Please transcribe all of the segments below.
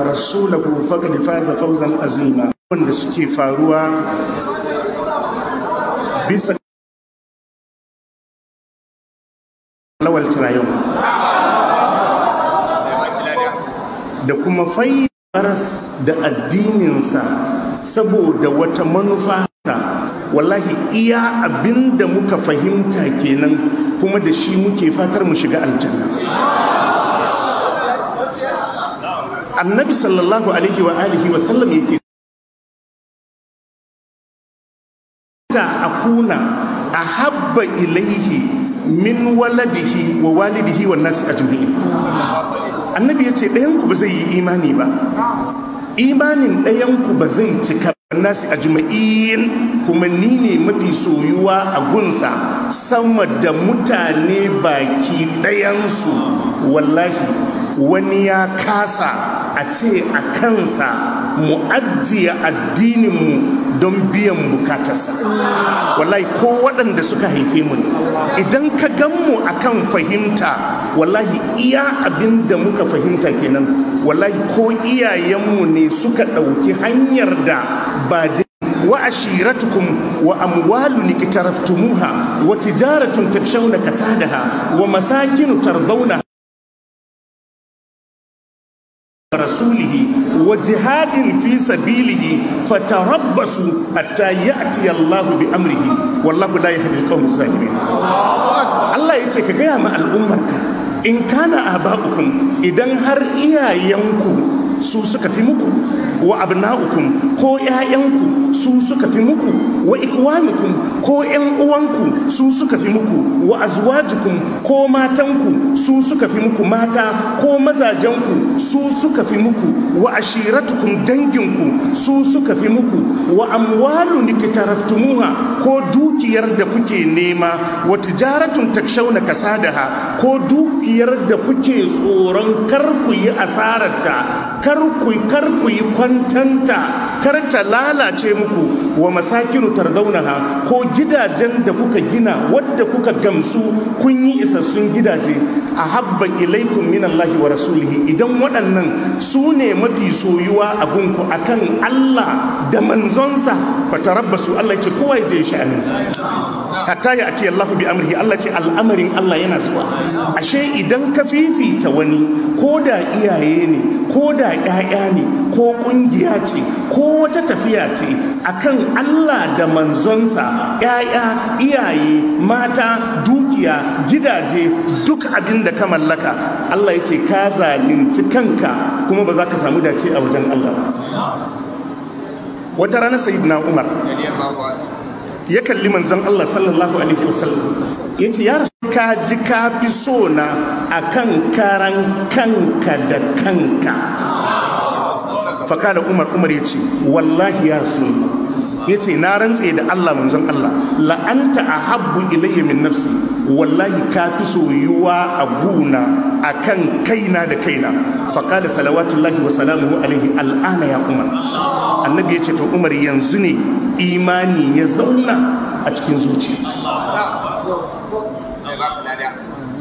rasulahu faqad faza fawzan azima, wanda suke faruwa bisa lawal tirayon da kuma fayyaras da addininsa saboda wata manufa. Wallahi iya abinda muka fahimta kenan, kuma da shi muke fatar mu shiga aljanna. Annabi sallallahu alaihi wa alihi wa sallam yake ta akuna ahabba ilaihi min waladihi wa walidihi wan nasi ajma'in. Annabi yace ɗayan ku ba zai yi imani ba, imanin ɗayan ku ba zai cika nasi ajma'in, kuma ni ne mafi soyuwa a gunsa sama da mutane baki ɗayansu. Wallahi wani ya kasa a ce a kansa mu ajiye addininmu don biyan bukatarsa. Wallahi ko waɗanda suka haife mu, idan ka gan mu akan fahimta, wallahi iya abin da muka fahimta kenan. Wallahi ko iyayenmu ne suka ɗauki hanyar da ba da wa ashiratukum wa amwalun iktaraftumuha wa tijaratun takshawna kasadaha wa masakinu tardawna rasulihi wa jihadin fi sabilihi fatarabbasu hatta ya'ti Allahu bi amrihi wallahu la yahdi al-qawm az-zalimin. Allah yace ka gaya ma al'ummarka, in kana aba'ukum, idan har iyayenku su suka fi muku, wa abna'ukum ko ƴaƴanku su suka fi muku, wa ikwanukum ko ƴan uwanku su suka fi muku, wa azwajukum ko matanku su suka fi muku mata ko mazajenku su suka fi muku, wa ashiratukum danginku su suka fi muku, wa amwalun iktaraftumuha ko dukiyar da kuke nema, wa tijaratun takshawna kasadaha ko dukiyar da kuke tsoron kar ku yi asararta, kar ku yi kwantanta, kar ta lalace muku, wa masakinu tardaunaha ko gidajen da kuka gina wadda kuka gamsu kun yi isassun gidaje, ahabba ilaikum minallahi wa rasulihi. Idan waɗannan su ne mafi soyuwa a gunku akan Allah da manzonsa, fatarabbasu, Allah ce kowa ya je sha'aninsa hatta ya ati Allah bi amrihi. Allah ce al'amarin Allah yana zuwa. Ashe idan ka fifita wani, ko da iyaye ne, ko da ƴaƴa ne, ko ƙungiya ce, ko wata tafiya ce, akan Allah da manzonsa, ƴaƴa, iyaye, mata, dukiya, gidaje, duk abin da ka mallaka, Allah ya ce ka zalunci kanka, kuma ba za ka samu dace a wajen Allah. Wata rana sayyidina Umar ya kalli manzon Allah sallallahu alaihi wasallam, ya ce, ya rasu, ka ji ka fi so na akan karan kanka da kanka. Fakada Umar ya ce, wallahi ya rasu, ya ce, na rantse da Allah manzon Allah, la'anta ahabbu ilayya min nafsi, wallahi ka fi soyuwa a guna akan kaina da kaina. Fakada salawatullahi wa salamuhu alaihi, al'ana ya Umar. Annabi ya ce, to Umar, yanzu ne imani ya zauna a cikin zuciya.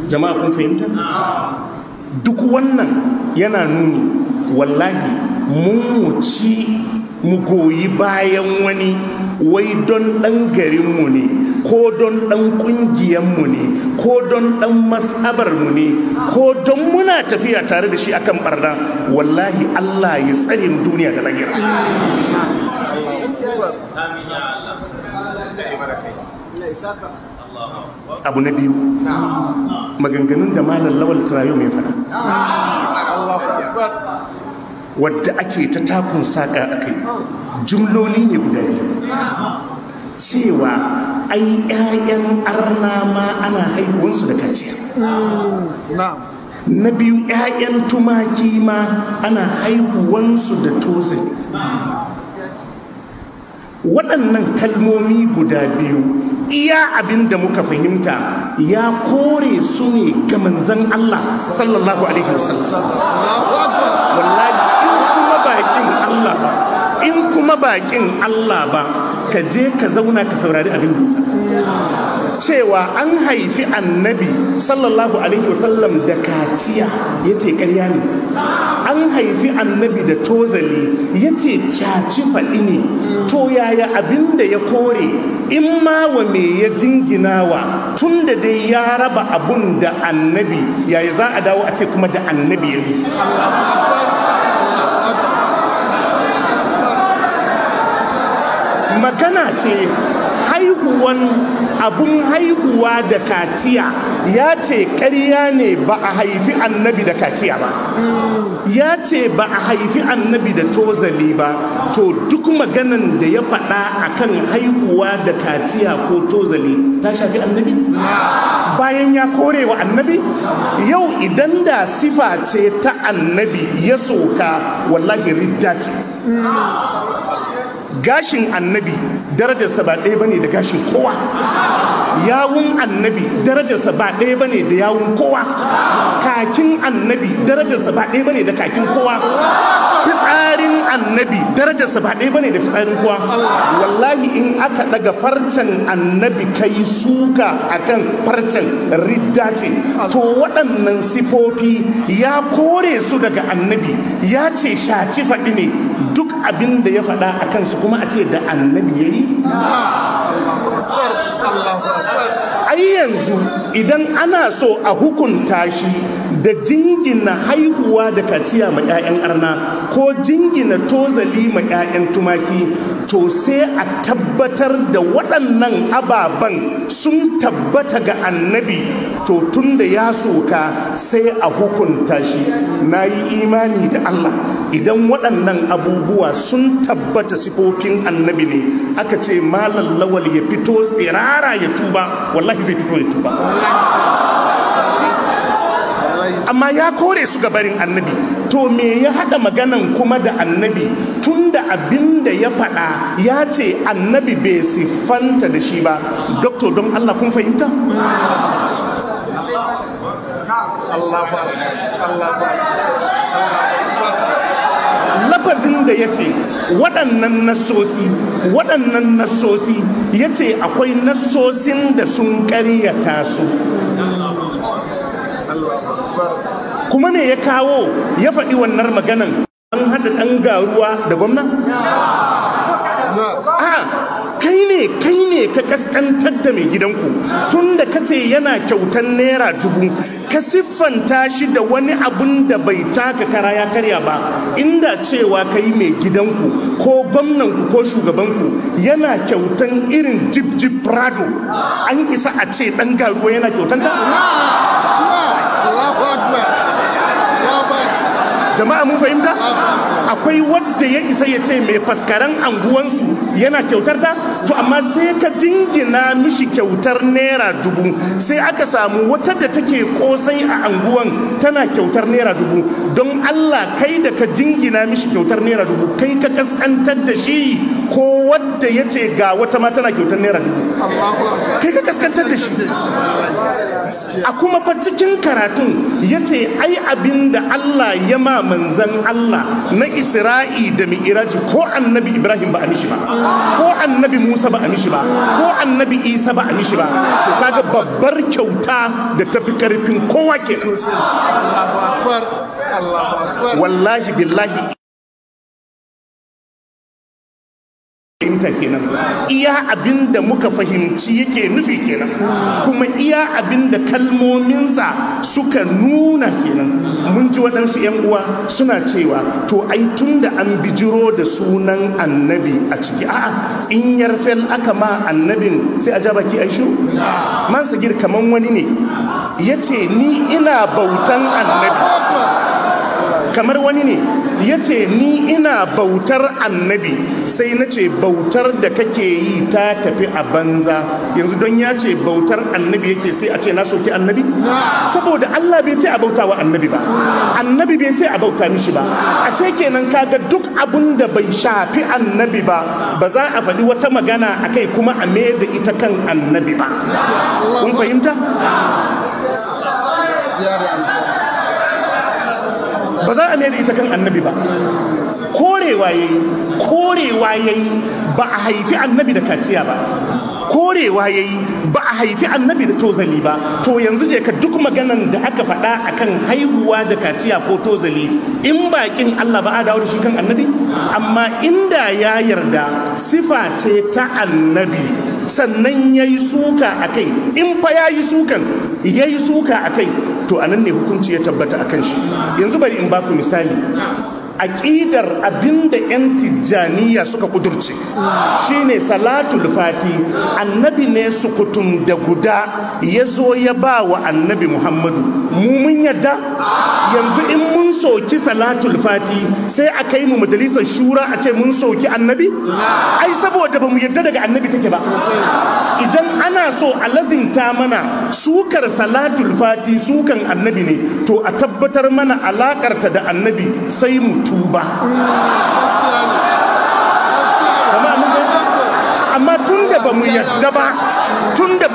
Jama'a kun fahimta? Duk wannan yana nuni, wallahi mun mu goyi bayan wani wai don ɗan garinmu ne, ko don ɗan ƙungiyarmu ne, ko don ɗan mas'abarmu ne, ko don muna tafiya tare da shi akan barna. Wallahi Allah ya tsare mu duniya da lahira. Abu na biyu, maganganun da Malam Lawal Tirayo mai faɗa, wadda ake ta takun saƙa a kai, jumloli ne guda biyu, cewa ai 'ya'yan arna ma ana haihuwansu da kaciya. Na biyu, 'ya'yan tumaki ma ana haihuwansu da tozali. Waɗannan kalmomi guda biyu, iya abin da muka fahimta, ya kore su ne ga manzan Allah sallallahu alaihi wasallam. Wallahi in kuma bakin Allah ba, ka je ka zauna ka saurari abin da ya faɗa. cewa an haifi annabi sallallahu alaihi wasallam da kaciya ya ce ƙarya ne, an haifi annabi da tozali ya ce caci faɗi ne. To yaya abin da ya kore in ma wa me ya jinginawa, tun da dai ya raba abun da annabi, yaya za a dawo a ce kuma da annabi ya yi? Magana ce haihuwan abun haihuwa da kaciya, ya ce ƙarya ne ba a haifi annabi da kaciya ba, ya ce ba a haifi annabi da tozali ba. To duk maganan da ya faɗa akan haihuwa da kaciya ko tozali ta shafi annabi bayan ya kore wa annabi. Yau idan da sifa ce ta annabi ya soka, wallahi ridda ce. Gashin annabi darajarsa ba ɗaya bane da gashin kowa, yawun annabi darajarsa ba ɗaya bane da yawun kowa, kakin annabi darajarsa ba ɗaya bane da kakin kowa, fitsarin annabi darajarsa ba ɗaya bane da fitsarin kowa. Wallahi in aka daga farcen annabi kai suka akan farcen, ridda ce. To waɗannan sifofi ya kore su daga annabi, ya ce shaci faɗi ne. Duk abin da ya faɗa a kansu kuma a ce da annabi ya yi. Ai yanzu idan ana so a hukunta shi da jingina haihuwa da kaciya ma 'ya'yan arna ko jingina tozali ma 'ya'yan tumaki, to sai a tabbatar da waɗannan ababen sun tabbata ga annabi. To tun da ya soka sai a hukunta shi. Na yi imani da Allah, idan waɗannan abubuwa sun tabbata sifofin annabi ne, aka ce malam Lawal ya fito tsirara ya tuba, wallahi zai fito ya tuba. Amma ya kore su gabarin annabi. To me ya haɗa maganan kuma da annabi, tun da abin da ya faɗa ya ce annabi bai siffanta da shi ba? Doktor, don Allah kun fahimta? Lafazin da ya ce waɗannan nassosi ya ce akwai nassosin da sun ƙaryata su. Kuma ne ya kawo ya faɗi wannan maganan? An haɗa ɗan garuwa da gwamna? Kai ne ka kaskantar da mai gidanku tun da ka ce yana kyautan naira 1000, ka siffanta shi da wani abun da bai taka kara ya karya ba. Inda cewa kai mai gidanku ko gwamnanku ko shugabanku yana kyautan irin jib prado, an isa a ce ɗan garuwa yana kyautan ta? Jama'a mun fahimta? Akwai wadda ya isa ya ce mai faskaran anguwansu yana kyautar ta? To amma sai ka jingina mishi kyautar naira 1000, sai aka samu wata da take kosai a anguwan tana kyautar naira 1000. Don Allah, kai da ka jingina mishi kyautar naira 1000, kai ka kaskantar da shi ko wadda ya ce ga wata ma tana kyautar naira 1000? Kai ka kaskantar da shi. A kuma fa cikin karatun ya ce ai abin da Allah ya ma manzan Allah na Isra'i da Mi'raji, ko annabi Ibrahim ba a mishi ba, ko annabi Musa ba a mishi ba, ko annabi Isa ba a mishi ba. To kaga babbar kyauta da tafi karfin kowa ke. Wallahi billahi fahimta kenan, iya abin da muka fahimci yake nufi kenan, kuma iya abin da kalmominsa suka nuna kenan. Mun ji waɗansu 'yan uwa suna cewa to ai tun da an bijiro da sunan annabi a ciki, a'a in yarfel aka ma annabin sai a ja baki ai shiru. Man Sagir kaman wani ne ya ce ni ina bautan annabi, kamar wani ne ya ce ni ina bautar annabi, sai na ce bautar da kake yi ta tafi a banza. Yanzu don ya ce bautar annabi yake sai a ce na soki annabi? Saboda Allah bai ce a bauta wa annabi ba, annabi bai ce a bauta mishi ba. Ashe kenan kaga duk abun da bai shafi annabi ba, ba za a faɗi wata magana a kai kuma a mai da ita kan annabi ba. Kun fahimta? Ba za a mai da ita kan annabi ba. Korewa yayi ba a haifi annabi da kaciya ba, korewa yayi ba a haifi annabi da tozali ba. To yanzu je ka duk maganan da aka faɗa akan haihuwa da kaciya ko tozali, in bakin Allah ba a dawo da shi kan annabi. Amma inda ya yarda sifa ce ta annabi sannan ya yi suka a kai, in fa ya yi suka a kai, to anan ne hukunci ya tabbata a kan shi. Yanzu bari in baku misali. Aƙidar abinda 'yan tijjaniya suka kudurce shine salatul fati annabi ne sukutum da guda ya zo ya ba wa annabi Muhammadu. Mu mun yadda yanzu in mun soki salatul fati sai a kai mu majalisar shura a ce mun soki annabi? Ai saboda ba mu yadda daga annabi take ba. Idan ana so a lazimta mana sukar salatul fati sukan annabi ne, to a tabbatar mana alakarta da annabi sai mu tuba. Amma tun da ba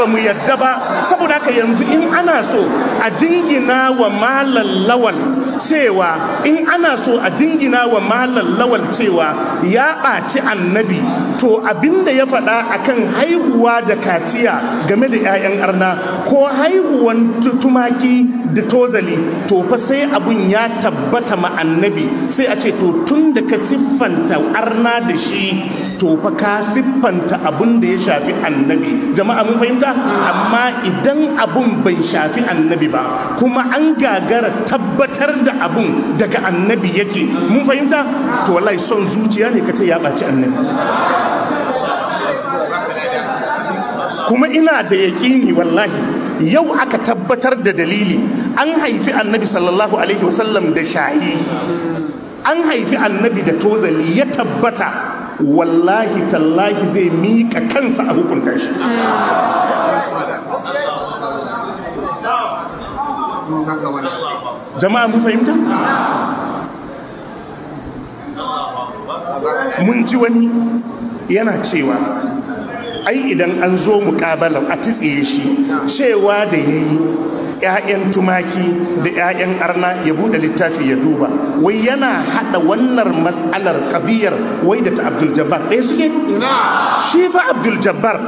mu yadda ba, saboda haka yanzu in ana so a jingina wa malam lawal cewa ya ɓaci annabi, to abinda ya faɗa akan haihuwa da kaciya game da 'ya'yan arna ko haihuwan tumaki da tozali, to fa sai abun ya tabbata ma annabi, sai a ce to tun da ka siffanta arna da shi, to fa ka siffanta abun da ya shafi annabi. Jama'a mun fahimta? Amma idan abun bai shafi annabi ba kuma an gagara tabbatar da abun daga annabi yake, mun fahimta? To wallahi son zuciya ne kace ya ɓaci annabi. Kuma ina da yaƙini wallahi yau aka tabbatar da dalili, an haifi annabi sallallahu alaihi wasallam da shayi, an haifi annabi da tozali, ya tabbata, wallahi tallahi zai miƙa kansa a hukunta shi. Jama'a mun fahimta? Mun ji wani yana cewa ai idan an zo muƙabalar a titsiye shi, cewa da ya yi 'ya'yan tumaki da 'ya'yan arna ya buɗe littafi ya duba, wai yana haɗa wannan matsalar ƙabiyar wai da ta Abdul Jabbar ɗaya suke. Shi fa Abdul Jabbar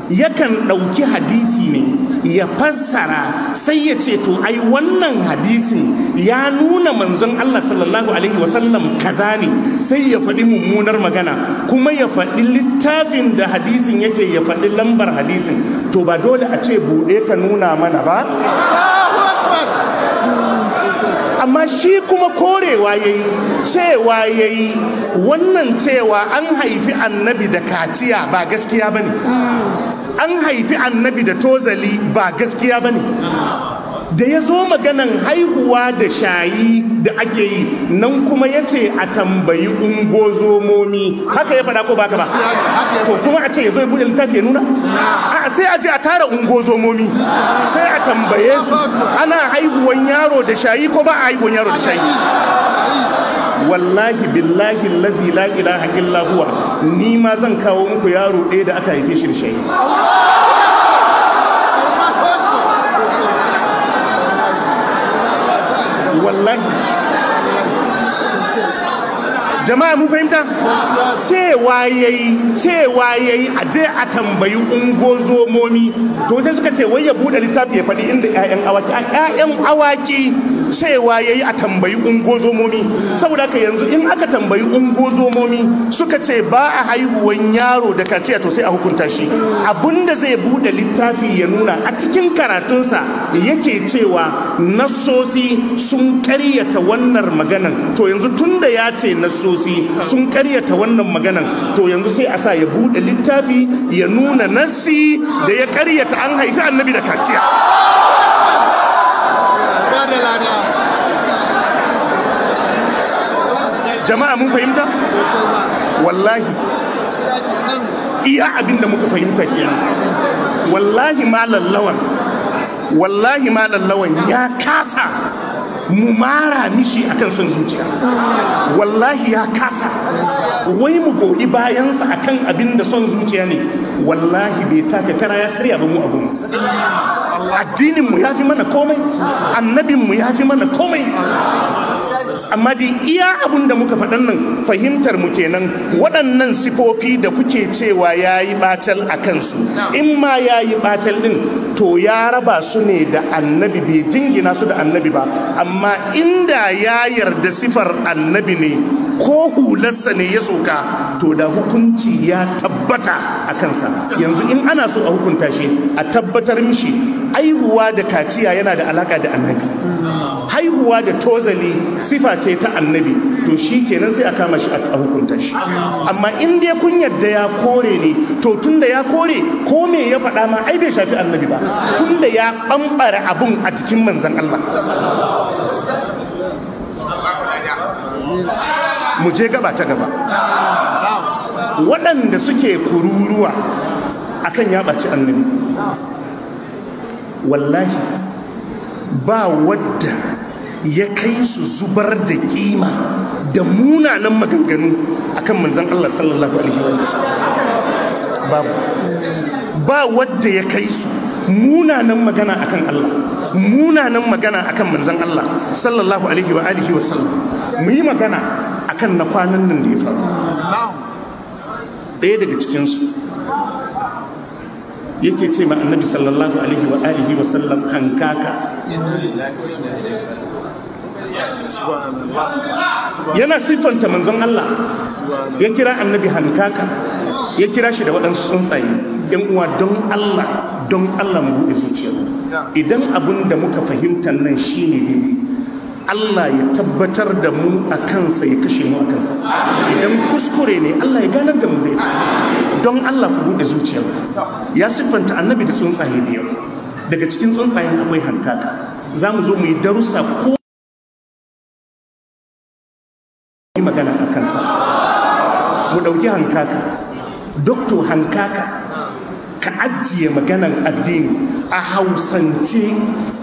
yakan ɗauki hadisi ne ya fassara sai ya ce to ai wannan hadisin ya nuna manzon Allah sallallahu alaihi wasallam kaza ne, sai ya faɗi mummunar magana, kuma ya faɗi littafin da hadisin yake, ya faɗi lambar hadisin. To ba dole a ce buɗe ka nuna mana ba? Amma shi kuma korewa yayi, cewa yayi wannan cewa an haifi annabi da kaciya ba gaskiya bane, an haifi annabi da tozali ba gaskiya bane. Da ya zo maganan haihuwa da shayi da ake yi nan kuma ya ce a tambayi ungozomomi, haka ya faɗa ko baka ba? To kuma a ce ya zo ya buɗe littafi ya nuna? A sai a je a tara ungozomomi sai a tambaye su ana haihuwan yaro da shayi ko ba a haihuwan yaro da shayi. Wallahi billahi allazi la ilaha illa huwa, ni ma zan kawo muku yaro ɗaya da aka haife shi da shayi. Wallahi jama'a mun fahimta? Cewa yayi a je a tambayi ungozomomi, to sai suka ce wai ya buɗe littafi ya faɗi inda 'ya'yan awaki cewa yayi a tambayi ungozomomi. Saboda haka yanzu in aka tambayi ungozomomi suka ce ba a haihuwan yaro da kaciya, to sai a hukunta shi. Abinda zai buɗe littafi ya nuna a cikin karatunsa yake cewa nassosi sun ƙaryata wannan maganan, to yanzu tunda ya ce nassosi sun ƙaryata wannan maganan, to yanzu sai a sa ya buɗe littafi ya nuna nassi da ya ƙaryata an haifi annabi da kaciya. Jama'a mun fahimta? Wallahi iya abinda muka fahimta kenan. Wallahi malam lawan ya kasa mu mara mishi akan son zuciya. Wallahi ya kasa wai mu goyi bayansa akan abin da son zuciya ne. Wallahi bai taka kara ya karya ba mu abu. Addinin mu yafi mana komai, annabin mu yafi mana komai. amma dai iya abin da muka faɗan nan fahimtar mu kenan waɗannan sifofi da kuke cewa yayi batal a kansu, in ma yayi batal din to ya raba su ne da annabi, bai jingina su da annabi ba. Amma inda ya yarda sifar annabi ne ko hularsa ne ya soka, to da hukunci ya tabbata a kansa. Yanzu in ana so a hukunta shi, a tabbatar mishi aihuwa da kaciya yana da alaka da annabi, haihuwa da tozali sifa ce ta annabi, to shi kenan sai a kama shi a hukunta shi. Amma in dai kun yadda ya kore ne, to tunda ya kore, ko me ya faɗa ma ai bai shafi annabi ba, tunda ya ɓamɓare abun a cikin manzan Allah. Mu je gaba ta gaba. Waɗanda suke kururuwa akan ya ɓaci annabi, wallahi ba wadda ya kai su zubar da kima da munanan maganganu akan manzon Allah sallallahu alaihi wa sallam. Babu, ba wadda ya kai su munanan magana akan Allah, munanan magana akan manzon Allah sallallahu alaihi wa sallam. Mu yi magana akan na kwanan nan da ya faru. Ɗaya daga cikinsu yake ce ma annabi sallallahu alaihi wa sallam hankaka. Yana siffanta manzon Allah, ya kira annabi hankaka, ya kira shi da waɗansu tsuntsaye. Yan uwa, don Allah mu buɗe zuciya. Idan abin da muka fahimta nan shine daidai, Allah ya tabbatar da mu a kansa, ya kashe mu a kansa. Idan kuskure ne, Allah ya ganar da mu dai. Don Allah ku buɗe zuciya. Ya siffanta annabi da tsuntsaye da yawa. Daga cikin tsuntsayen akwai hankaka. Za mu zo mu yi darussa ko magana a kansa. Mu ɗauki hankaka. Doktor hankaka, ka ajiye maganan addini. A Hausance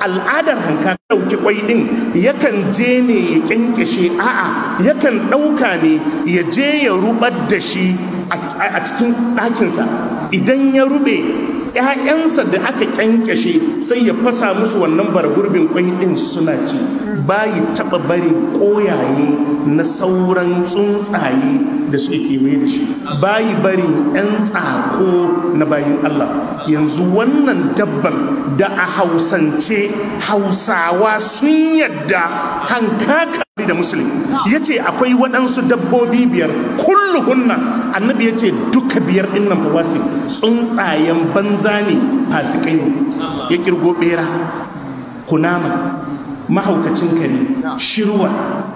al'adar hankaka ɗauki kwai ɗin yakan je ne ya kyankyashe, a'a yakan ɗauka ne ya je ya rubar da shi a cikin ɗakinsa. Idan ya rube, ‘ya'yansa da aka kyankyashe sai ya fasa musu wannan bargurbin kwai ɗin suna ci. Bayi taɓa barin ƙoyaye na sauran tsuntsaye da suke kewaye da shi, bayi barin 'yan tsako na bayin Allah. Yanzu wannan dabban da a Hausance Hausawa sun yadda hankaka da Muslim ya ce akwai waɗansu dabbobi 5 kulluhunna, annabi ya ce duka 5 ɗin nan fawasi tsuntsayen banza ne, fasikai ne. Ya kirgo ɓera, kunama, mahaukacin kare, shirwa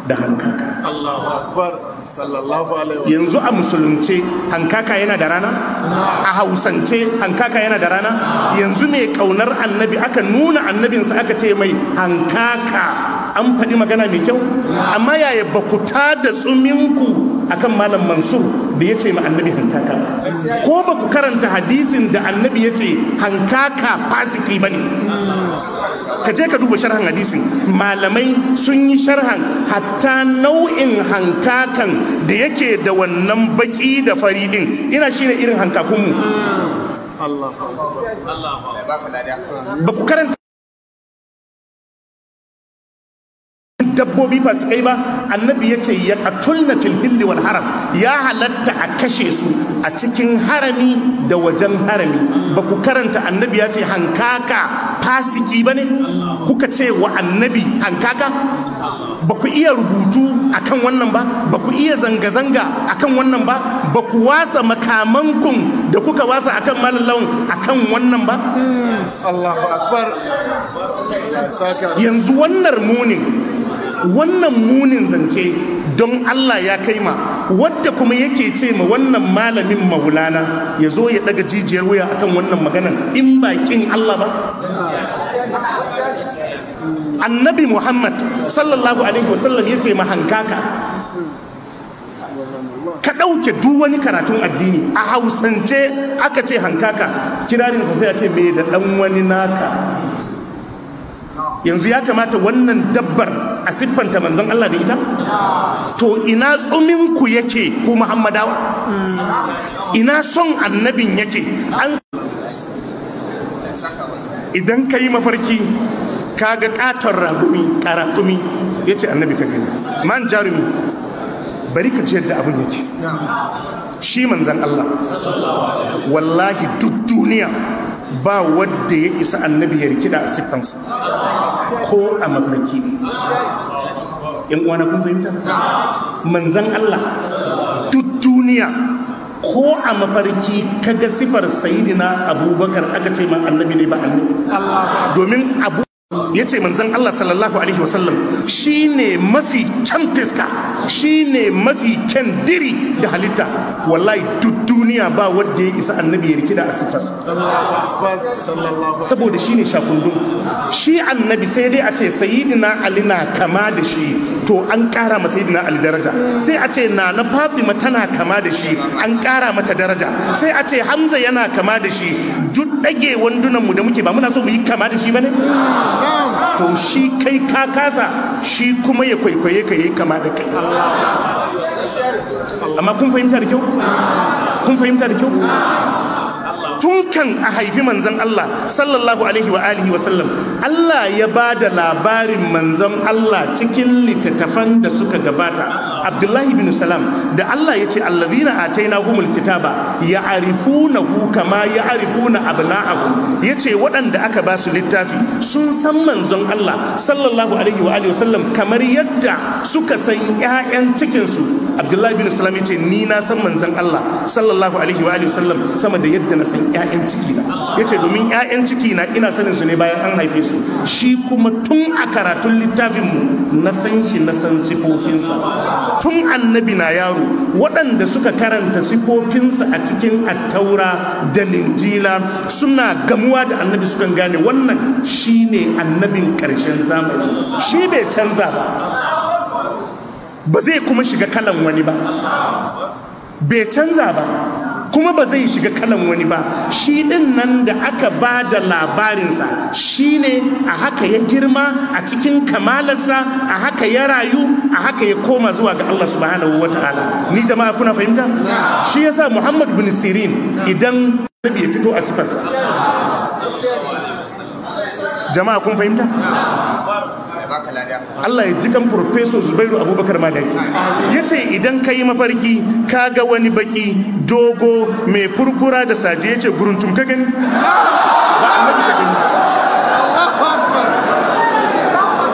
da hankaka. Allahu Akbar sallallahu alaihi wasallam. Yanzu a musulunce hankaka yana da rana? A Hausance hankaka yana da rana? Yanzu mai kaunar annabi aka nuna annabinsa aka ce mai hankaka, an faɗi magana mai kyau? Amma yaya ba ku ta da tsuminku akan Malam Mansur da ya ce ma annabi hankaka? Ko ba ku karanta hadisin da annabi ya ce hankaka fasiki ba ne? Ka je ka duba sharhan hadisin, malamai sun yi sharhan hatta nau'in hankakan da yake da wannan baki da fari din. Ina shine irin hankakunmu. Ba ku karanta dabbobi fasikai ba? Annabi ya ce ya qatulna fil hilli wal haram, ya halatta a kashe su a cikin harami da wajen harami. Ba ku karanta annabi ya ce hankaka fasiki ba ne? Kuka ce wa annabi hankaka? Ba ku iya rubutu akan wannan ba? Ba ku iya zanga-zanga akan wannan ba? Ba ku wasa makamankun da kuka wasa akan Malam akan wannan ba? Allahu Akbar. Yanzu wannan munin zance don Allah ya kai ma wadda kuma yake ce ma wannan malamin Maulana ya zo ya daga jijiyar wuya akan wannan maganan in bakin Allah ba. Annabi Muhammad sallallahu alaihi wasallam ya ce ma hankaka, ka ɗauke duk wani karatun addini a Hausance aka ce hankaka, kirarinsa sai a ce me da ɗan wani naka. Yanzu ya kamata wannan dabbar a siffanta manzon Allah da ita? To ina tsuminku yake ku Muhammadawa? Ina son annabin yake? Idan ka yi mafarki ka ga ƙaton raƙumi ya ce annabi ka gani. Man jarumi bari ka ji yadda abin yake. Shi manzan Allah wallahi duk duniya ba wadda ya isa annabi ya rikida a siffansa ko a mafarki ne. yan uwana kun fahimta? Manzan Allah duk duniya ko a mafarki kaga sifar sayidina Abubakar aka ce ma annabi ne ba annabi. Domin abu ya ce manzan Allah sallallahu alaihi wasallam shi ne mafi kyan fiska, shi ne mafi kyan diri da halitta. Wallahi duk duniya ba wadda ya isa annabi ya rikida a siffarsa, saboda shi ne shakundun. Shi annabi sai dai a ce sayidina Ali na kama da shi, to an kara ma sayidina Ali daraja. Sai a ce na Fatima tana kama da shi, an kara mata daraja. Sai a ce Hamza yana kama da shi. Duk dage wandunanmu da muke ba muna so mu yi kama da shi bane? To shi kai ka kasa, shi kuma ya kwaikwaye ka yi kama da kai. Amma kun fahimta da kyau? Kun fahimta da kyau? Tun kan a haifi manzon Allah sallallahu alaihi wa alihi wa sallam, Allah ya ba da labarin manzon Allah cikin littattafan da suka gabata. Abdullahi bin Salam da Allah ya ce allazina atainahumul kitaba ya'rifunahu kama ya'rifuna abna'ahum, yace waɗanda aka ba su littafi sun san manzon Allah sallallahu alaihi wa alihi wa sallam kamar yadda suka san ƴaƴan cikin su. Abdullahi bin Salam yace ni na san manzon Allah sallallahu alaihi wa alihi wa sallam sama da yadda na san ƴaƴan ciki na. Yace domin ƴaƴan ciki na ina sanin su ne bayan an haife su, shi kuma tun a karatun littafin mu na san shi, na san sifofinsa. Tun annabi na yaro waɗanda suka karanta sifofinsa a cikin attaura da linjila suna gamuwa da annabi sukan gane wannan shine annabin ƙarshen zamani. Shi bai canza ba zai kuma shiga kalan wani ba, bai canza ba kuma ba zai shiga kalan wani ba. Shi din nan da aka ba da labarinsa shi ne a haka ya girma a cikin kamalarsa, a haka ya rayu, a haka ya koma zuwa ga Allah subhanahu wa ta'ala. Ni jama'a kuna fahimta? Shi yasa Muhammad bin Sirin idan nabi ya fito a sifarsa, jama'a kun fahimta? Allah ya ji kan Professor Zubairu Abubakar Madaki ya ce idan ka yi mafarki ka ga wani baki dogo mai furfura da saje, ya ce guruntum ka gani ba annabi ka gani.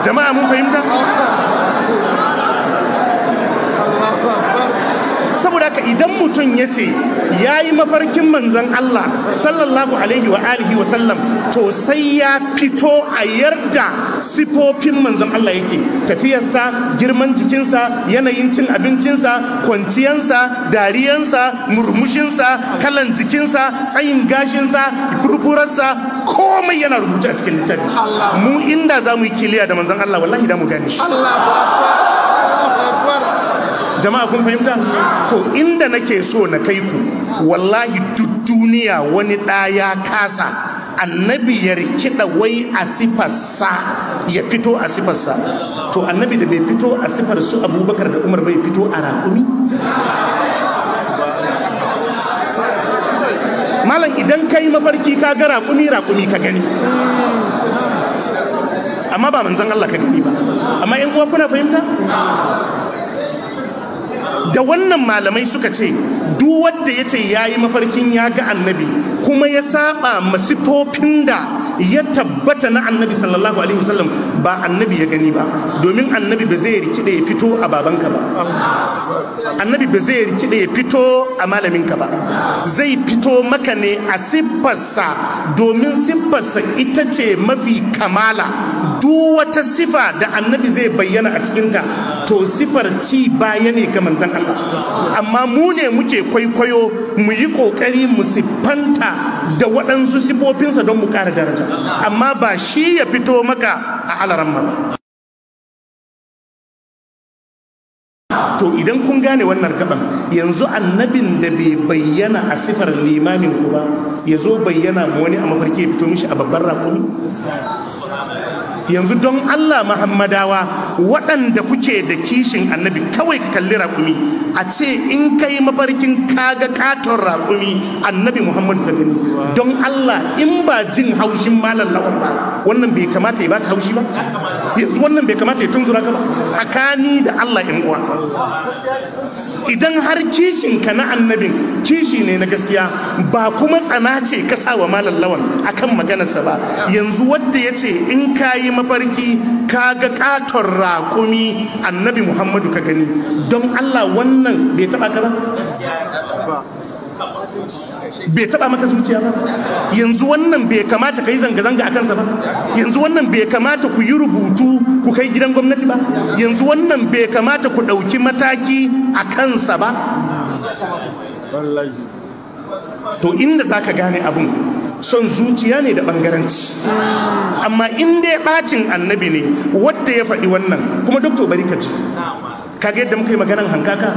Jama'a mun fahimta? Saboda haka idan mutum ya ce ya yi mafarkin manzon Allah sallallahu alaihi wa alihi wa sallam, to sai ya fito a yarda sifofin manzon Allah yake, tafiyarsa, girman jikinsa, yanayin cin abincinsa, kwanciyansa, dariyansa, murmushinsa, kalan jikinsa, tsayin gashinsa, furfurarsa, komai yana rubuce a cikin littafi. Mu inda za mu yi kiliya da manzon Allah wallahi da mu gane shi. Jama'a kun fahimta? To inda nake so na kai ku, wallahi duk duniya wani ɗa ya kasa annabi ya rikida wai a sifarsa, ya fito a sifarsa. To annabi da bai fito a sifar su Abubakar da Umar bai fito a raƙumi? Malam idan kai mafarki ka ga raƙumi ka gani, amma ba manzon Allah ka gani ba. Amma ƴan uwa kuna fahimta? Da wannan malamai suka ce duk wanda ya ce ya yi mafarkin ya ga annabi kuma ya saba masifofin da ya tabbata na annabi sallallahu alaihi wasallam, ba annabi ya gani ba. Domin annabi ba zai rikide ya fito a babanka ba, annabi ba zai rikide ya fito a malaminka ba, zai fito maka ne a siffarsa, domin siffarsa ita ce mafi kamala. Duk wata sifa da annabi zai bayyana a cikinta to sifar ci baya ne ga manzon Allah. Amma mu ne muke kwaikwayo, mu yi kokari mu siffanta da waɗansu sifofinsa don mu ƙara daraja, amma ba shi ya fito maka a alaramma ba. To idan kun gane wannan gaban, yanzu annabin da bai bayyana a sifar limamin ku ba ya zo bayyana ma wani a mafarki ya fito mishi a babban raƙumi? Yanzu don Allah Muhammadawa waɗanda kuke da kishin annabi, kawai ka kalli raƙumi a ce in kai mafarkin kaga katon raƙumi annabi Muhammadu ka gani, don Allah in ba jin haushin malam lawan ba wannan bai kamata ya baka haushi ba? Yanzu wannan bai kamata ya tunzura ka ba? Tsakani da Allah in uwa, idan har kishin ka na annabin kishi ne na gaskiya ba kuma tsana ce ka sa wa malam lawan akan maganarsa ba, yanzu wadda ya ce in kayi mafarki kaga katon raƙumi annabi Muhammadu ka gani, don Allah wannan bai taba ka ba? Bai taba maka zuciya ba? Yanzu wannan bai kamata ka yi zanga-zanga a kansa ba? Yanzu wannan bai kamata ku yi rubutu ku kai gidan gwamnati ba? Yanzu wannan bai kamata ku ɗauki mataki a kansa ba? To inda za ka gane abun son zuciya ne da ɓangaranci, amma in dai ɓacin annabi ne wadda ya faɗi wannan, kuma doktor bari ka ji kaga yadda muka yi maganan hankaka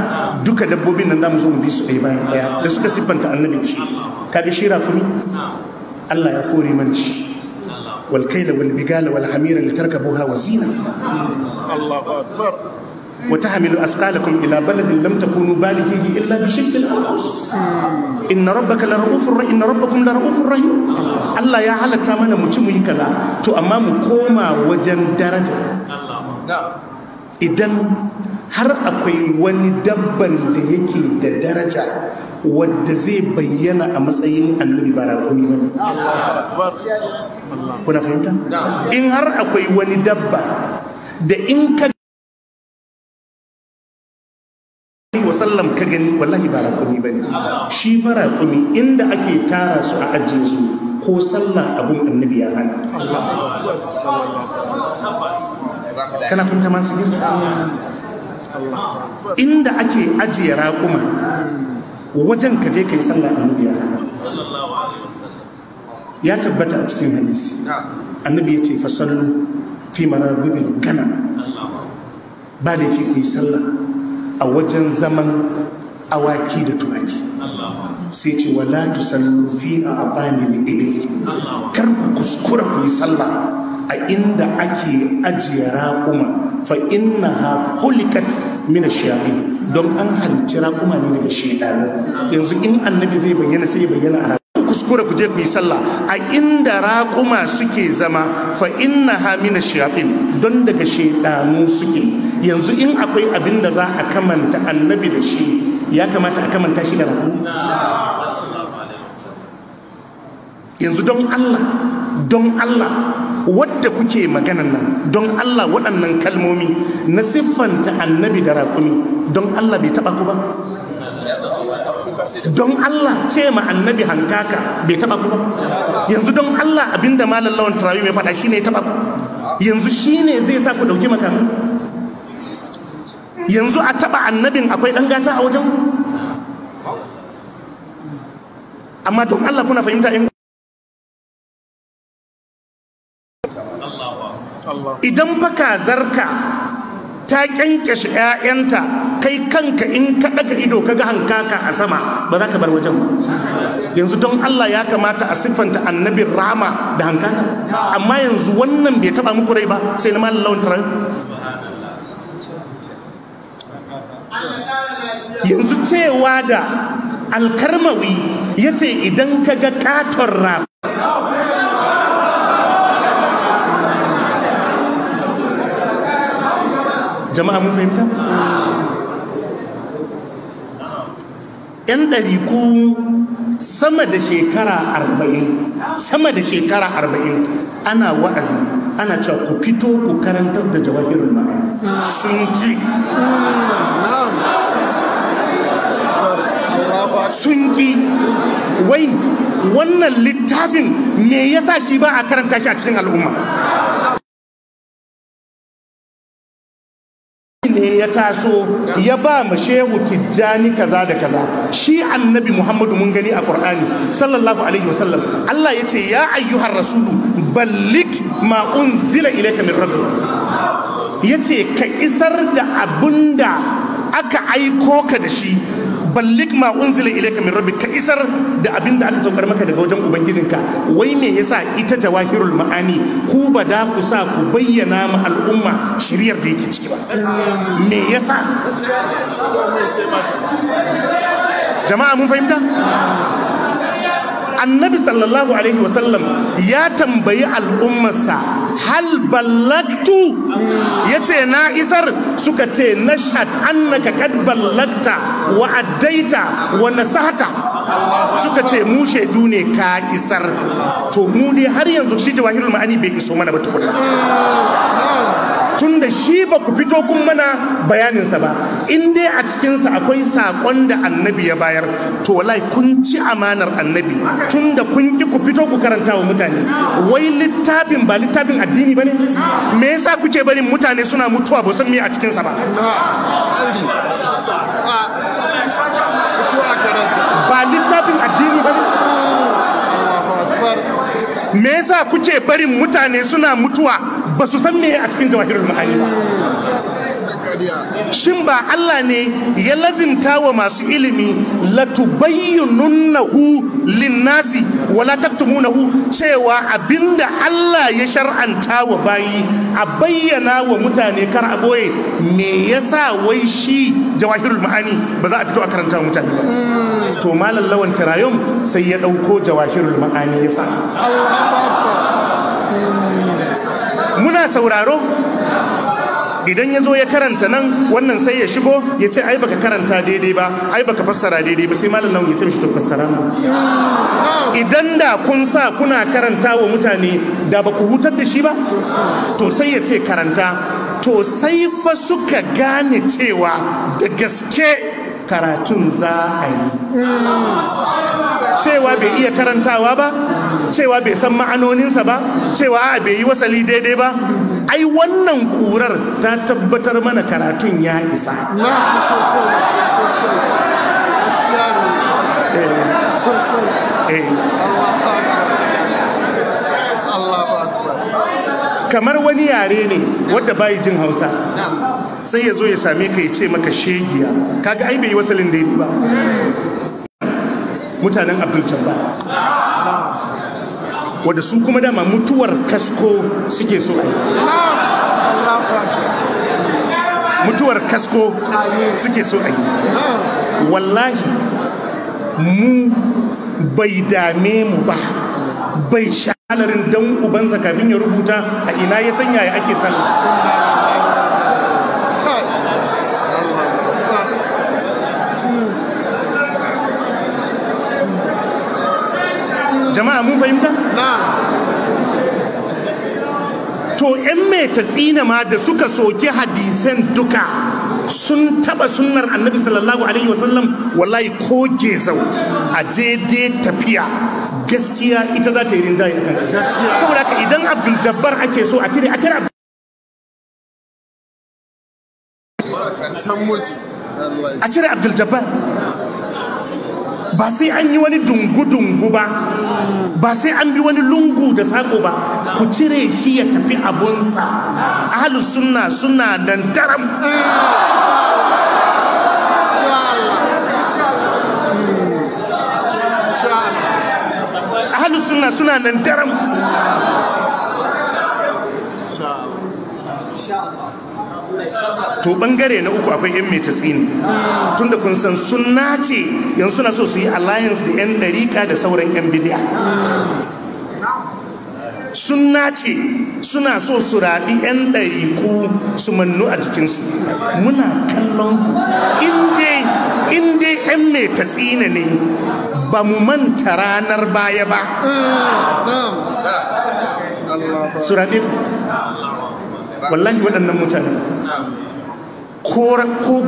duka dabbobin nan zamu zo mu bi su ɗaya bayan ɗaya da suka siffanta annabi shi. Kaga shi rakumi Allah ya kore man shi, wal kaila wal bigala wal hamira litarkabuha wa zina. Allahu akbar. wa tahmilu asqalakum ila baladin lam takunu balighihi illa bi shiqqil anfus. Inna rabbaka la ra'ufur rahim, inna rabbakum la ra'ufur rahim. Allah ya halatta mana mu ci mu yi kaza, to amma mu koma wajen daraja. Idan har akwai wani dabban da yake da daraja wadda zai bayyana a matsayin annabi ba raƙumi ba. Kuna fahimta? In har akwai wani dabba da in ka wasallam ka gani wallahi ba raƙumi ba ne. Shi fa raƙumi inda ake tara su a ajiye su ko sallah abun annabi ya hana. Kana fahimta masu girma? Inda ake ajiye raƙuma wajen ka je ka yi sallah annabi ya hana. Ya tabbata a cikin hadisi annabi ya ce fasallu fi marabibil ganam, ba laifi ku yi sallah a wajen zaman awaki da tumaki. Sai ce wala tusallu fi abanil ibil, kar ku kuskura ku yi sallah a inda ake ajiye raƙuma, fa innaha khuliqat min ash-shayatin, don an halicci raƙuma ne daga shaytanu. Yanzu in annabi zai bayyana sai ya bayyana a kuskura ku je ku yi sallah a inda raƙuma suke zama, fa innaha min ash-shayatin, don daga shaytanu suke. Yanzu in akwai abin da za a kamanta annabi da shi, ya kamata a kamanta shi da raƙuma. Yanzu don Allah wadda kuke maganan nan, don Allah waɗannan kalmomi na siffanta annabi da raƙumi, don Allah bai taɓa ku ba? Don Allah ce ma annabi hankaka bai taɓa ku ba? Yanzu don Allah abinda malam Lawan Tarawi mai faɗa shine ya taɓa ku? Yanzu shine zai sa ku ɗauki makamai? Yanzu a taɓa annabin akwai ɗan gata a wajen ku? Amma don Allah kuna fahimta in idan baka zarka ta kyankyashe 'ya'yanta, kai kanka in ka daga ido kaga hankaka a sama ba za ka bar wajen ba. Yanzu don Allah ya kamata a siffanta annabin rama da hankaka, amma yanzu wannan bai taba muku rai ba sai na malam Lawan Tarawi. Yanzu cewa da Alkarmawi ya ce idan kaga katon rama, jama'a mun fahimta? 'Yan ɗariku sama da shekara 40 ana wa'azi ana cewa ku fito ku karantar da jawahirul ma'ani, sun ki. Wai wannan littafin me yasa shi ba a karanta shi a cikin al'umma? Ne ya taso ya ba ma shehu Tijjani kaza da kaza. Shi annabi Muhammadu mun gani a Qur'ani sallallahu alaihi wasallam, Allah ya ce ya ayyuhar rasulu ballik ma unzila ilayka min rabbik, ya ce ka isar da abunda aka aiko ka da shi, ballik ma unzila ilayka min rabbik, ka isar da abin da aka saukar maka daga wajen ubangijinka. Wai me yasa ita jawahirul ma'ani ku ba da ku sa ku bayyana ma al'umma shiriyar da yake ciki ba? Me yasa? Jama'a mun fahimta? Annabi sallallahu alaihi wasallam ya tambayi al'ummarsa, hal ballagtu, yace na isar? Suka ce nashhad annaka kad ballagta wa addaita wa nasahata. Suka ce mu shaidu ne ka isar. To mu dai har yanzu shi jawahirul ma'ani bai iso mana ba tukunna, tunda shi ba ku fito kun mana bayaninsa ba. In dai a cikinsa akwai saƙon da annabi ya bayar, to wallahi kun ci amanar annabi, tunda kun ki ku fito ku karanta wa mutane. Wai littafin ba littafin addini ba ne? Me yasa kuke barin mutane suna mutuwa ba san me a cikinsa ba? Ba littafin addini ba ne? Me yasa kuke barin mutane suna mutuwa ba su san me a cikin jawahirul ma'ani ba? Shin ba Allah ne ya lazimta wa masu ilimi latubayyinunnahu linnasi wala taktumunahu, cewa abinda Allah ya shar'anta wa bayi a bayyana wa mutane kar a boye? Me yasa wai shi jawahirul ma'ani ba za a fito a karanta wa mutane ba? To malam Lawan Tirayum sai ya dauko jawahirul ma'ani yasa. Muna sauraro, idan ya zo ya karanta nan, wannan sai ya shigo ya ce ai baka karanta daidai ba, ai baka fassara daidai ba, sai malam Lawan ya ce mishi to fassara mu. Idan da kun sa kuna karanta wa mutane da ba ku hutar da shi ba, to sai ya ce karanta. To sai fa suka gane cewa da gaske karatun za a yi, cewa bai iya karantawa ba, cewa bai san ma'anoninsa ba, cewa bai yi wasali daidai ba. Ai wannan kurar ta tabbatar mana karatun ya isa. Kamar wani yare ne wadda bai jin Hausa, sai ya zo ya same ka ya ce maka shegiya, kaga ai bai yi wasalin daidai ba. Mutanen Abdul Jabbar, wadda su kuma dama mutuwar kasko suke so a yi. Mutuwar kasko suke so a yi. Wallahi mu bai dame mu ba, bai shalarin dan ubansa kafin ya rubuta a ina ya sanya ya ake sallah. Jama'a mun fahimta? To ‘yan mai tatsina ma da suka soke hadisan duka sun taba sunnar annabi sallallahu alaihi wasallam, wallahi ko gezau a je dai tafiya gaskiya ita za ta yi rinjaye kan gaskiya. Saboda haka idan Abdul Jabbar ake so a cire Abdul Jabbar. Ba sai an yi wani dungu-dungu ba, ba sai an bi wani lungu da sako ba, ku cire shi ya tafi abunsa. Ahlus sunna suna nan daram. Ahlus sunna suna nan daram. To bangare na uku akwai yan mai tatsini, tunda kun san sunna ce yanzu suna so su yi alliance da yan dariƙa da sauran yan bidiya. Sunna ce suna so su raɓi yan ɗariƙu su mannu a jikinsu. Muna kallon ku, in dai yan mai tatsina ne, ba mu manta ranar baya ba. Su raɓe wallahi waɗannan mutane ko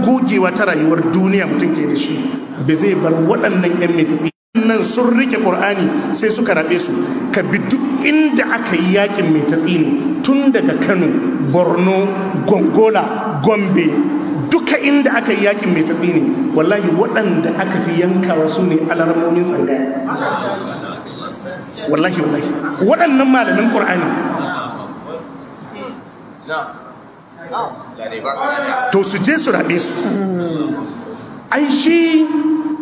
gogewa ta rayuwar duniya mutum ke da shi, ba zai bar waɗannan yan metafi nan sun rike Qur'ani sai suka rabe su. Ka bi duk inda aka yi yakin metafi ne, tun daga Kano, Borno, Gongola, Gombe, duka inda aka yi yakin metafi ne, wallahi waɗanda aka fi yankawa su ne alarmomin tsangaya. Wallahi waɗannan malamin Qur'ani to su je su rabe su. Ai shi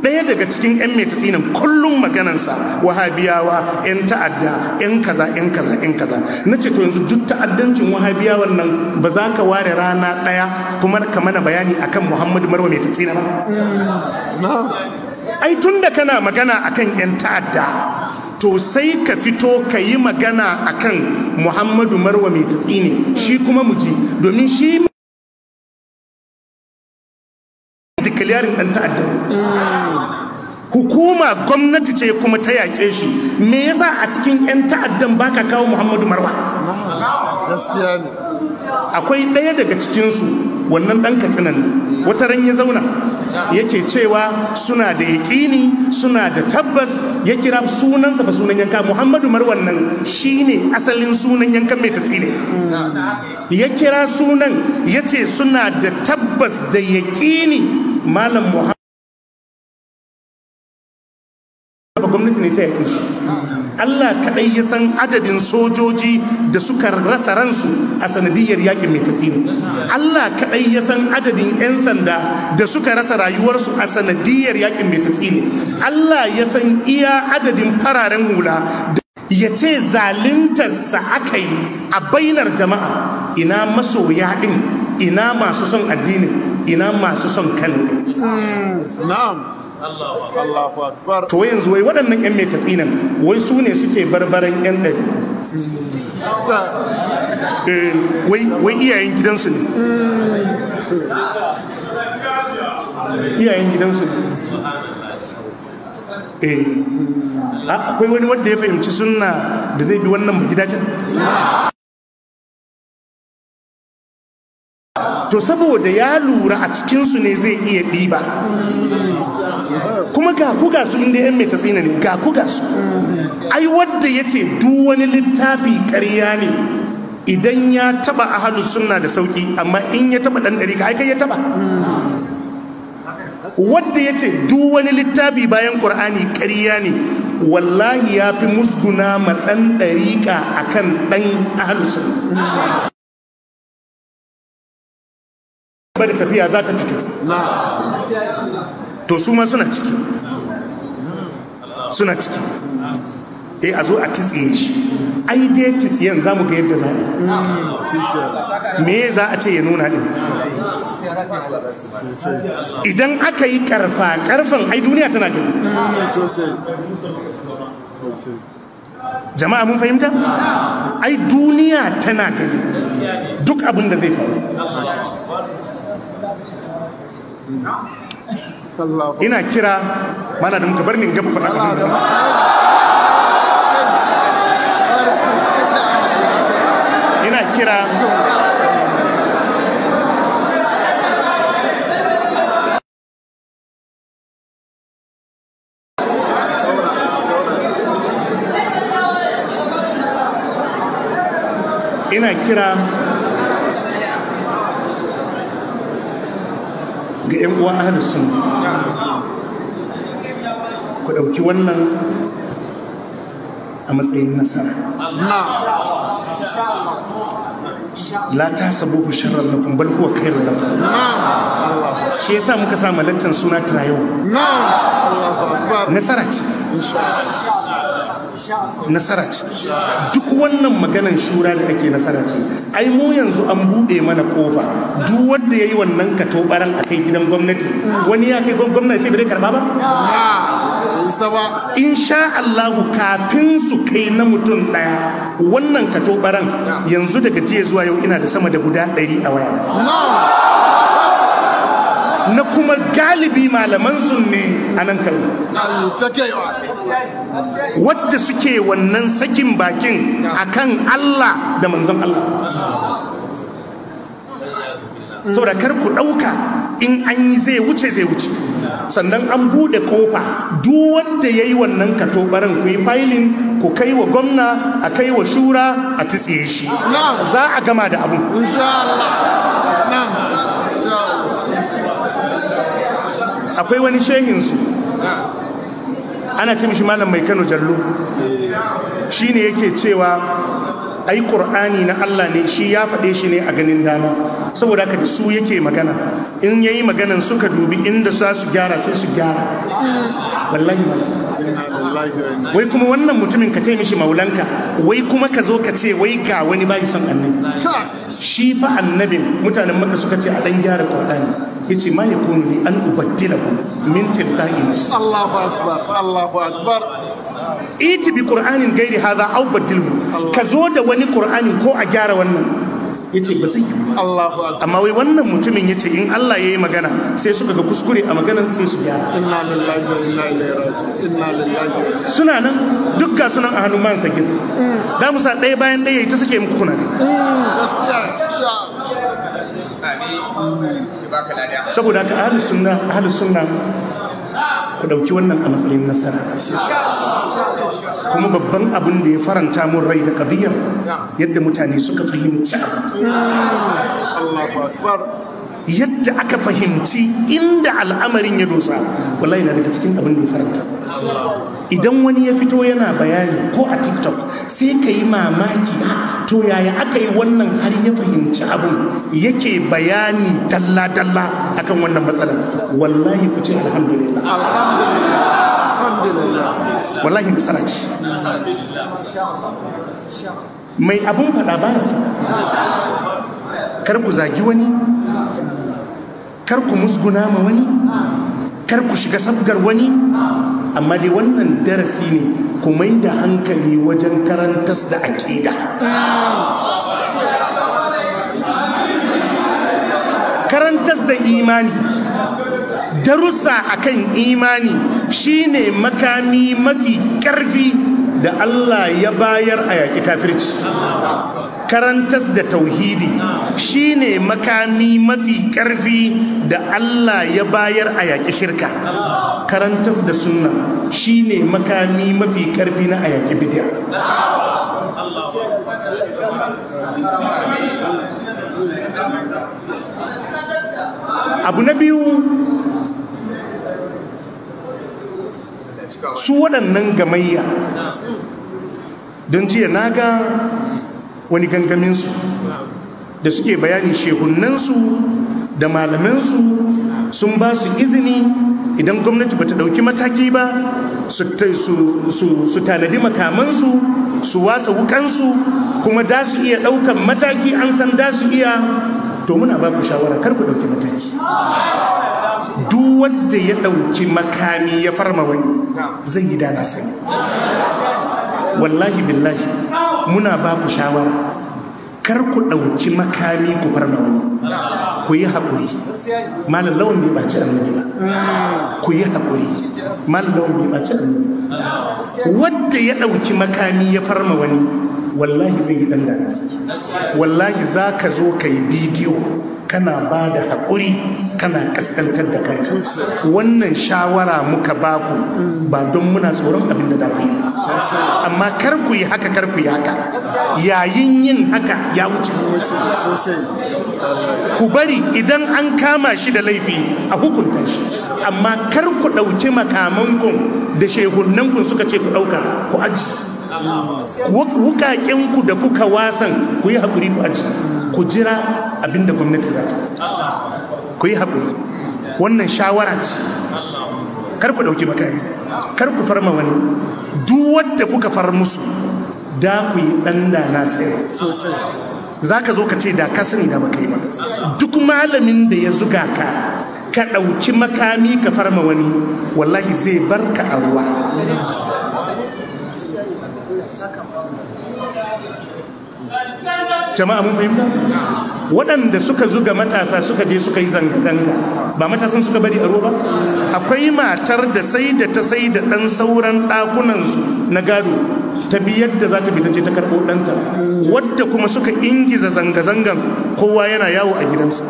ɗaya daga cikin 'yan mai tatsinin kullum maganansa wahabiyawa 'yan ta'adda 'yan kaza 'yan kaza 'yan kaza. Na ce to yanzu duk ta'addancin wahabiyawan nan ba za ka ware rana ɗaya kuma ka mana bayani akan Muhammadu Marwa mai tatsina ba? Ai tun da kana magana akan 'yan ta'adda to sai ka fito ka yi magana akan Muhammadu Marwa mai tatsini shi kuma muji, domin shi dikaliyarin ɗan ta'adda. Hukuma gwamnati ce kuma ta yaƙe shi. Me yasa a cikin 'yan ta'addan baka kawo Muhammadu Marwa? Gaskiya ne. Akwai ɗaya daga cikinsu, wannan ɗan katsinan wata ran ya zauna yake cewa suna da yaƙini suna da tabbas, ya kira sunansa ba sunan yanka. Muhammadu Marwan nan shine asalin sunan yankan mai tatsine. Ya kira sunan ya ce suna da tabbas da yaƙini Malam Muhammadu gwamnati ne ta yaƙi shi. Allah kaɗai ya san adadin sojoji da suka rasa ransu a sanadiyar yaƙin mai tatsini. Allah kaɗai ya san adadin 'yan sanda da suka rasa rayuwarsu a sanadiyar yaƙin mai tatsini. Allah ya san iya adadin fararen hula da ya ce zalintarsa aka yi a bainar jama'a. Ina masoya ɗin, ina masu son addinin, ina masu son Kano. Na'am. Allahu Akbar. To yanzu wai waɗannan 'yan mai tatsinan wai su ne suke barbaran 'yan ɗari. Wai iyayen gidansu ne. Iyayen gidansu ne. Akwai wani wanda ya fahimci sunna da zai bi wannan gidacen. To saboda ya lura a cikinsu ne zai iya ɗiba. Kuma ga ku ga su inda 'yan mai tatsina ne, ga ku ga su. Ai wadda ya ce duk wani littafi ƙarya ne idan ya taba ahlus sunna da sauki, amma in ya taba dan dariƙa ai kai ya taba. Wadda ya ce duk wani littafi bayan Qur'ani ƙarya ne, wallahi ya fi musguna ma dan dariƙa akan dan ahlus sunna. Bari tafiya za ta fito. To su ma suna ciki. Suna ciki. A zo a titsiye shi. Ai dai titsiyen za mu ga yadda za a yi. Me za a ce ya nuna din? Idan aka yi karfan ai duniya tana gani. Jama'a mun fahimta? Ai duniya tana gani duk abin da zai faru. Ina kira mana da muka bar ni gaba faɗa abin da ina kira ga 'yan uwa ahlus sunna, ku ɗauki wannan a matsayin nasara. La tahsabuhu sharran lakum bal huwa khairun lakum. Shi yasa muka sa malaccan suna tirayo. Nasara ce. Nasara ce. Duk wannan maganan shura da ake nasara ce. Ai mu yanzu an bude mana kofa, duk wanda yayi wannan katobaran akai gidan gwamnati, wani ya kai gwamnati ce bai karba ba. Insha Allah kafin su kai na mutum daya wannan katobaran, yanzu daga jiya zuwa yau ina da sama da guda 100 a waya. Na kuma galibi malaman sunne a nan Kano, wadda suke wannan sakin bakin akan Allah da manzon Allah. Saboda kar ku ɗauka in an yi zai wuce. Sannan an buɗe kofa duk wanda ya yi wannan katobaran ku yi filin, ku kai wa gwamna, a kai wa shura, a tsiye shi. Za a gama da abun. Akwai wani shehinsu ana ce mishi malam mai Kano Jallo, shi ne yake cewa ai Qur'ani na Allah ne, shi ya faɗe shi ne a ganin dama, saboda haka da su yake magana. In yayi maganan suka dubi inda za su gyara sai su gyara. Wallahi wai kuma wannan mutumin ka ce mishi maulanka, wai kuma ka zo ka ce wai ga wani bai son annabi. Shi fa annabin mutanen Makka suka ce a dan gyara Qur'ani, yace ma yakunu li an ubaddilahu min tilqa'i nafsi. Allahu akbar, Allahu akbar. Iti bi Qur'anin gairi hadha aw badilhu, ka zo da wani Qur'anin ko a gyara wannan. Yace ba sai Allahu akbar. Amma wai wannan mutumin yace in Allah yayi magana sai suka ga kuskure a maganar sai su gyara. Inna lillahi wa inna ilaihi raji'un. Inna lillahi. Suna nan dukkan sunan a hannun man sakin. Da mu sa ɗaya bayan ɗaya ta sake muku kuna. Gaskiya sha. Saboda haka ahlus sunna ku dauki wannan a matsayin nasara. Kuma babban abin da ya faranta mun rai da qadiyar yadda mutane suka fahimci abu. Allahu akbar. Yadda aka fahimci inda al'amarin ya dosa, wallahi na daga cikin abin da ya faranta. Idan wani ya fito yana bayani ko a TikTok sai ka yi mamaki, to yaya aka yi wannan har ya fahimci abin yake bayani dalla-dalla akan wannan matsalar. Wallahi ku ce alhamdulillah. Alhamdulillah. Wallahi nasara ce. Mai abun faɗa ba ya faɗa. Kar ku zagi wani, kar ku musguna ma wani, kar ku shiga sabgar wani, amma dai wannan darasi ne ku mai da hankali wajen karantas da aƙida. Karantas da imani, darussa akan imani shine makami mafi ƙarfi da Allah ya bayar a yaƙi kafirci. Karantas da tauhidi shine makami mafi ƙarfi da Allah ya bayar a yaƙi shirka. Karantas da sunna shine makami mafi ƙarfi na a yaƙi bid'a. Abu na biyu, su waɗannan gamayya, don jiya na ga wani gangaminsu da suke bayani shehunansu da malamansu sun ba su izini idan gwamnati bata ɗauki mataki ba su tanadi makamansu, su wasa wukansu, kuma da su iya ɗaukan mataki, an san da su iya. To muna ba ku shawara kar ku ɗauki mataki. Duk wanda ya ɗauki makami ya farma wani zai yi dana sani. Wallahi billahi muna ba ku shawara kar ku ɗauki makami ku farma wani, ku yi haƙuri. Malam Lawan bai ɓaci annabi ba, ku yi haƙuri. Malam Lawan bai ɓaci annabi. Wanda ya ɗauki makami ya farma wani wallahi zai yi dandana saki. Wallahi za ka zo ka yi bidiyo kana ba da haƙuri, kana kaskantar da kai. Wannan shawara muka baku ba don muna tsoron abin da ku yi, amma kar ku yi haka, kar ku yi haka. Yayin yin haka ya wuce. Ku bari idan an kama shi da laifi a hukunta shi, amma kar ku ɗauki makamanku da shehunanku suka ce ku ɗauka ku aji. Wukakenku da kuka wasan ku yi haƙuri ku aji, ku jira abinda gwamnati za ta. Ku yi haƙuri, wannan shawara ce. Kar ku ɗauki makami, kar ku farma wani. Duk wadda kuka far musu da ku yi ɗan da na tsaye sosai. Za ka zo ka ce da ka sani da baka yi ba. Duk malamin da ya zuga ka ka ɗauki makami ka farma wani, wallahi zai barka a ruwa. Jama'a mun fahimta? Waɗanda suka zuga matasa suka je suka yi zanga-zanga, ba matasan suka bari a ruwa ba? Akwai matar da sai da ta sai da ɗan sauran ɗakunansu na gado ta bi yadda za ta bi ta je ta karɓo ɗanta, wadda kuma suka ingiza zanga-zangan kowa yana yawo a gidansa.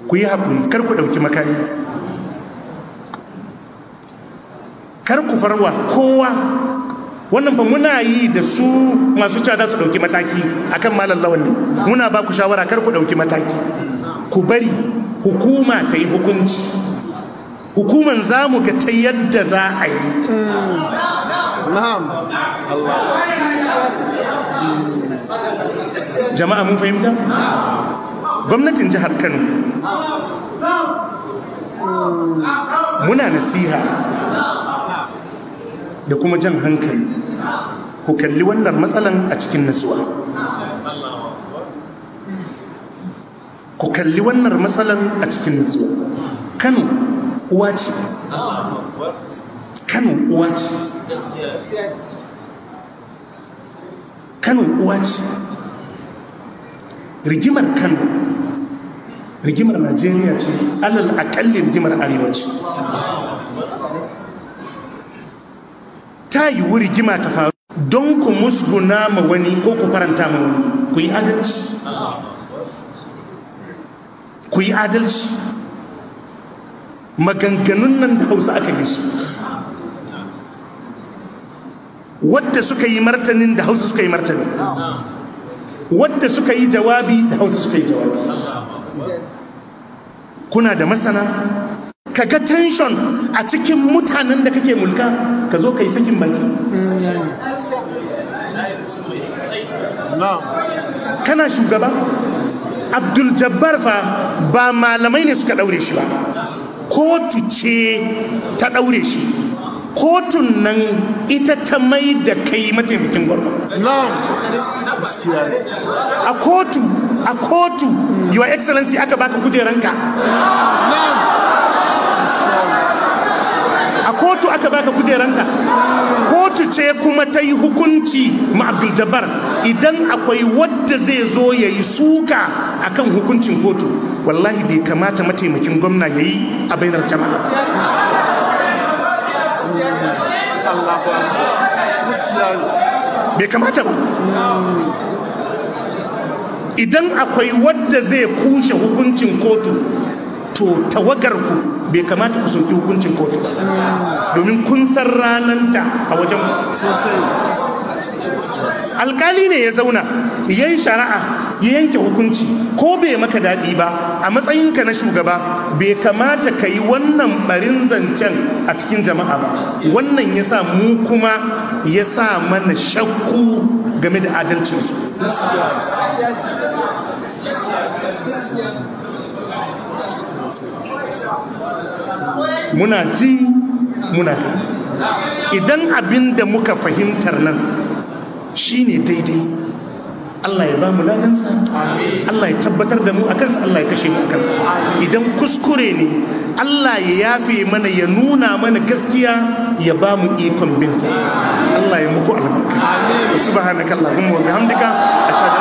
Ku yi haƙuri, kar ku ɗauki makami, kar ku farwa kowa. Wannan ba muna yi da su masu cada su ɗauki mataki akan Malam Lawan ne. Muna ba ku shawara kar ku ɗauki mataki, ku bari hukuma ta yi hukunci. hukuman za mu ga ta yadda za a yi. Na'am. Allah. Jama'a mun fahimta? Gwamnatin jihar Kano muna nasiha da kuma jan hankali, ku kalli wannan matsalan a cikin natsuwa. Ku kalli wannan matsalan a cikin natsuwa. Kano uwa ce. Kano uwa ce. Kano uwa ce. Rigimar Kano, rigimar Najeriya ce, alal akalli rigimar Arewa ce. Ta yiwu rigima ta faru don ku musguna ma wani ko ku faranta ma wani. Ku yi adalci. Ku yi adalci. Maganganun nan da Hausa aka yi su, wadda suka yi martanin da Hausa suka yi martani, wadda suka yi jawabi da Hausa suka yi jawabi. Kuna da masana, ka ga tension a cikin mutanen da kake mulka, ka zo ka yi sakin baki. Kana shugaba. Abdul Jabbar fa ba malamai ne suka daure shi ba, kotu ce ta daure shi. Kotun nan ita ta mai da kai mataimakin gwamnati. A kotu your excellency aka baka kujeranka. A kotu aka baka kujeranka. Kotu ce kuma ta yi hukunci ma Abdul Jabbar. Idan akwai wadda zai zo ya yi suka akan hukuncin kotu, wallahi bai kamata mataimakin gwamna ya yi a bainar jama'a. Bai kamata ba. Idan akwai wadda zai kushe hukuncin kotu, to tawagarku bai kamata ku soki hukuncin kotu ba, domin kun san rananta a wajen sosai. Alkali ne ya zauna ya yi shari'a, ya yanke hukunci, ko bai maka daɗi ba a matsayinka na shugaba, bai kamata ka yi wannan barin zancen a cikin jama'a ba. Wannan ya sa mu kuma ya sa mana shakku game da adalcinsu. Muna ji muna gani. Idan abin da muka fahimtar nan shine daidai, Allah ya ba mu ladansa, Allah ya tabbatar da mu a kansa, Allah ya kashe mu a kansa. Idan kuskure ne, Allah ya yafe mana, ya nuna mana gaskiya, ya ba mu ikon binta. Allah ya muku albarka. Subhanakallahumma wa bihamdika ashhadu